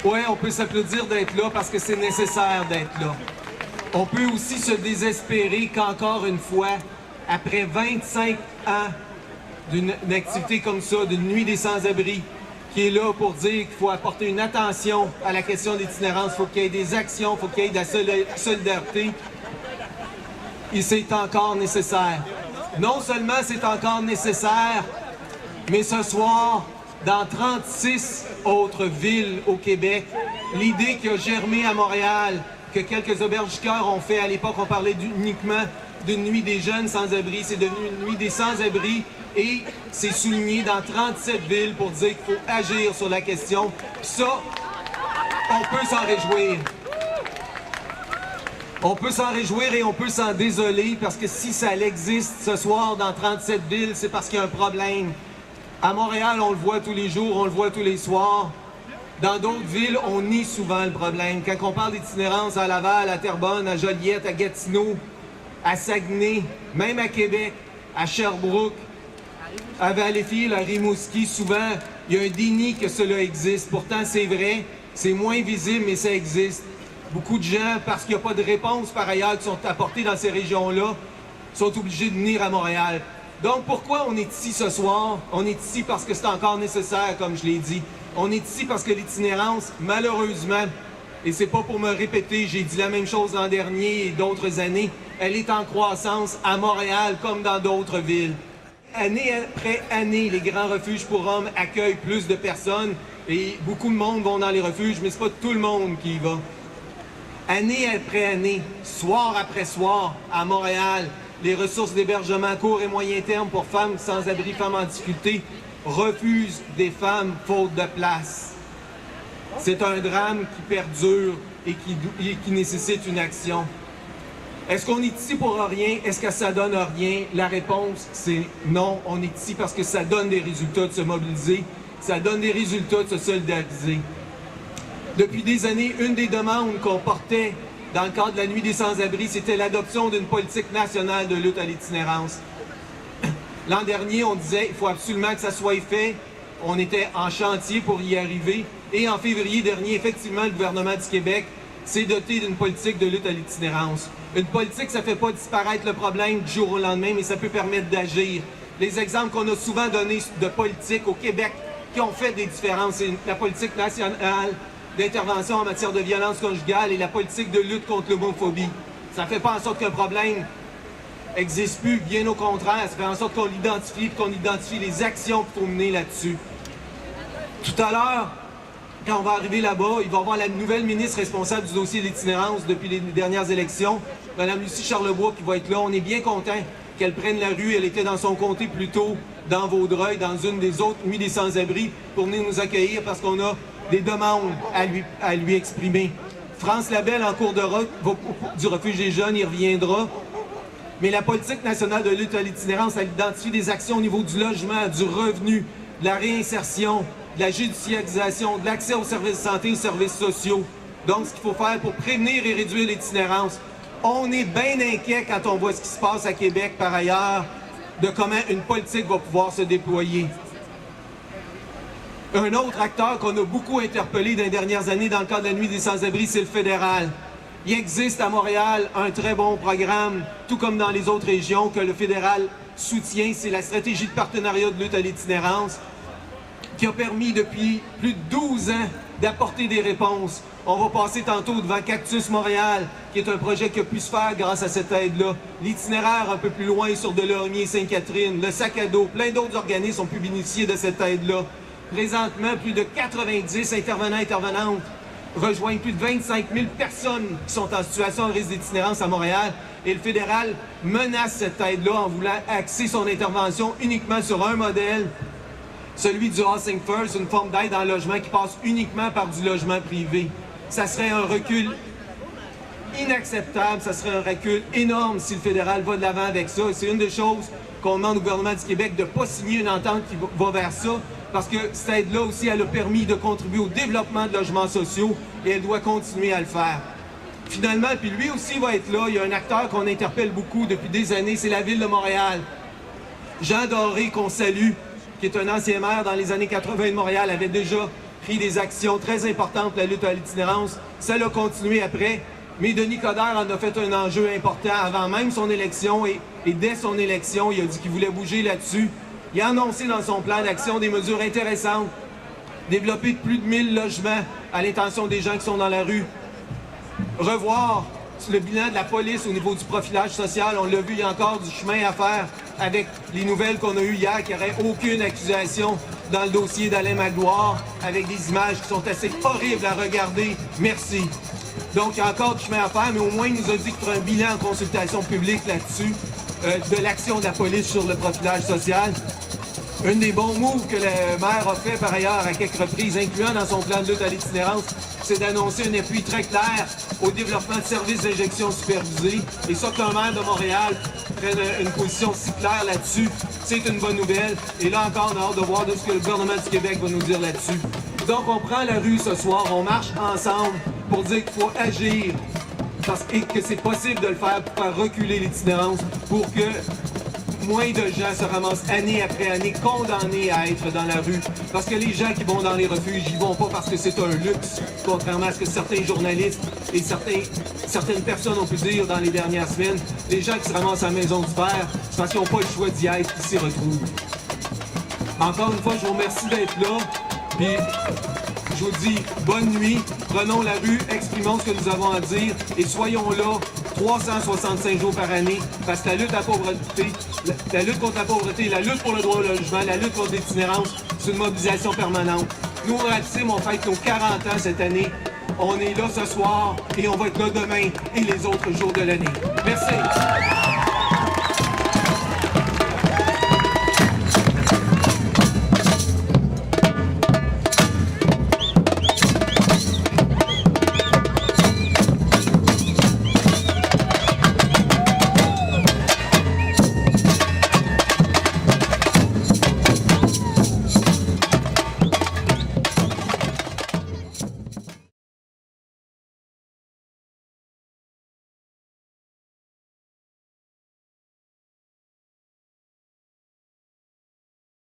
Ouais, on peut s'applaudir d'être là parce que c'est nécessaire d'être là. On peut aussi se désespérer qu'encore une fois, après 25 ans d'une activité comme ça, d'une nuit des sans-abri, qui est là pour dire qu'il faut apporter une attention à la question de l'itinérance, il faut qu'il y ait des actions, il faut qu'il y ait de la solidarité, et c'est encore nécessaire. Non seulement c'est encore nécessaire, mais ce soir, dans 36 autres villes au Québec, l'idée qui a germé à Montréal, que quelques auberges-cœurs ont fait à l'époque, on parlait uniquement d'une nuit des jeunes sans-abri, c'est devenu une nuit des sans-abri et c'est souligné dans 37 villes pour dire qu'il faut agir sur la question. Puis ça, on peut s'en réjouir. On peut s'en réjouir et on peut s'en désoler parce que si ça existe ce soir dans 37 villes, c'est parce qu'il y a un problème. À Montréal, on le voit tous les jours, on le voit tous les soirs. Dans d'autres villes, on nie souvent le problème. Quand on parle d'itinérance à Laval, à Terrebonne, à Joliette, à Gatineau, à Saguenay, même à Québec, à Sherbrooke, à Valleyfield, à Rimouski, souvent, il y a un déni que cela existe. Pourtant, c'est vrai, c'est moins visible, mais ça existe. Beaucoup de gens, parce qu'il n'y a pas de réponse par ailleurs qui sont apportées dans ces régions-là, sont obligés de venir à Montréal. Donc, pourquoi on est ici ce soir? On est ici parce que c'est encore nécessaire, comme je l'ai dit. On est ici parce que l'itinérance, malheureusement, et c'est pas pour me répéter, j'ai dit la même chose l'an dernier et d'autres années, elle est en croissance à Montréal comme dans d'autres villes. Année après année, les grands refuges pour hommes accueillent plus de personnes et beaucoup de monde vont dans les refuges, mais c'est pas tout le monde qui y va. Année après année, soir après soir, à Montréal, les ressources d'hébergement à court et moyen terme pour femmes sans abri, femmes en difficulté, refusent des femmes faute de place. C'est un drame qui perdure et qui nécessite une action. Est-ce qu'on est ici pour rien? Est-ce que ça donne rien? La réponse, c'est non. On est ici parce que ça donne des résultats de se mobiliser, ça donne des résultats de se solidariser. Depuis des années, une des demandes qu'on portait dans le cadre de la Nuit des sans-abri, c'était l'adoption d'une politique nationale de lutte à l'itinérance. L'an dernier, on disait qu'il faut absolument que ça soit fait. On était en chantier pour y arriver. Et en février dernier, effectivement, le gouvernement du Québec s'est doté d'une politique de lutte à l'itinérance. Une politique, ça ne fait pas disparaître le problème du jour au lendemain, mais ça peut permettre d'agir. Les exemples qu'on a souvent donnés de politique au Québec qui ont fait des différences, c'est la politique nationale d'intervention en matière de violence conjugale et la politique de lutte contre l'homophobie. Ça ne fait pas en sorte qu'un problème n'existe plus, bien au contraire, ça fait en sorte qu'on l'identifie et qu'on identifie les actions qu'il faut mener là-dessus. Tout à l'heure, quand on va arriver là-bas, il va y avoir la nouvelle ministre responsable du dossier de l'itinérance depuis les dernières élections, Mme Lucie Charlebois, qui va être là. On est bien content qu'elle prenne la rue. Elle était dans son comté plus tôt, dans Vaudreuil, dans une des autres nuits des sans-abri, pour venir nous accueillir parce qu'on a des demandes à lui exprimer. France Labelle, en cours de route du refuge des jeunes, y reviendra. Mais la politique nationale de lutte à l'itinérance, elle identifie des actions au niveau du logement, du revenu, de la réinsertion, de la judiciarisation, de l'accès aux services de santé, aux services sociaux. Donc, ce qu'il faut faire pour prévenir et réduire l'itinérance. On est bien inquiet quand on voit ce qui se passe à Québec, par ailleurs, de comment une politique va pouvoir se déployer. Un autre acteur qu'on a beaucoup interpellé dans les dernières années dans le cadre de la Nuit des sans-abri, c'est le fédéral. Il existe à Montréal un très bon programme, tout comme dans les autres régions, que le fédéral soutient. C'est la stratégie de partenariat de lutte à l'itinérance qui a permis depuis plus de 12 ans d'apporter des réponses. On va passer tantôt devant Cactus Montréal, qui est un projet qui a pu se faire grâce à cette aide-là. L'itinéraire un peu plus loin sur Delormier, Sainte-Catherine, le sac à dos, plein d'autres organismes ont pu bénéficier de cette aide-là. Présentement, plus de 90 intervenants et intervenantes rejoignent plus de 25 000 personnes qui sont en situation de risque d'itinérance à Montréal. Et le fédéral menace cette aide-là en voulant axer son intervention uniquement sur un modèle, celui du Housing First, une forme d'aide en logement qui passe uniquement par du logement privé. Ça serait un recul inacceptable, ça serait un recul énorme si le fédéral va de l'avant avec ça. C'est une des choses qu'on demande au gouvernement du Québec de ne pas signer une entente qui va vers ça, parce que cette aide-là aussi, elle a permis de contribuer au développement de logements sociaux et elle doit continuer à le faire. Finalement, puis lui aussi va être là, il y a un acteur qu'on interpelle beaucoup depuis des années, c'est la Ville de Montréal. Jean Doré, qu'on salue, qui est un ancien maire dans les années 80 de Montréal, avait déjà pris des actions très importantes pour la lutte à l'itinérance. Ça l'a continué après. Mais Denis Coderre en a fait un enjeu important avant même son élection et dès son élection, il a dit qu'il voulait bouger là-dessus. Il a annoncé dans son plan d'action des mesures intéressantes, développer plus de 1000 logements à l'intention des gens qui sont dans la rue, revoir le bilan de la police au niveau du profilage social. On l'a vu, il y a encore du chemin à faire avec les nouvelles qu'on a eues hier, qu'il n'y aurait aucune accusation dans le dossier d'Alain Magloire, avec des images qui sont assez horribles à regarder. Merci. Donc, il y a encore du chemin à faire, mais au moins, il nous a dit qu'il ferait un bilan en consultation publique là-dessus, de l'action de la police sur le profilage social. Un des bons moves que le maire a fait par ailleurs à quelques reprises, incluant dans son plan de lutte à l'itinérance, c'est d'annoncer un appui très clair au développement de services d'injection supervisés. Et ça, qu'un maire de Montréal prenne une position si claire là-dessus, c'est une bonne nouvelle. Et là encore, on a hâte de voir de ce que le gouvernement du Québec va nous dire là-dessus. Donc, on prend la rue ce soir, on marche ensemble pour dire qu'il faut agir et que c'est possible de le faire pour faire reculer l'itinérance, pour que moins de gens se ramassent année après année condamnés à être dans la rue. Parce que les gens qui vont dans les refuges, ils vont pas parce que c'est un luxe, contrairement à ce que certains journalistes et certaines personnes ont pu dire dans les dernières semaines. Les gens qui se ramassent à la Maison du Père, c'est parce qu'ils n'ont pas le choix d'y être, qu'ils s'y retrouvent. Encore une fois, je vous remercie d'être là. Puis, je vous dis bonne nuit, prenons la rue, exprimons ce que nous avons à dire et soyons là 365 jours par année, parce que la lutte à la pauvreté, la lutte contre la pauvreté, la lutte pour le droit au logement, la lutte contre l'itinérance, c'est une mobilisation permanente. Nous, au Ratsim, on fête nos 40 ans cette année. On est là ce soir et on va être là demain et les autres jours de l'année. Merci.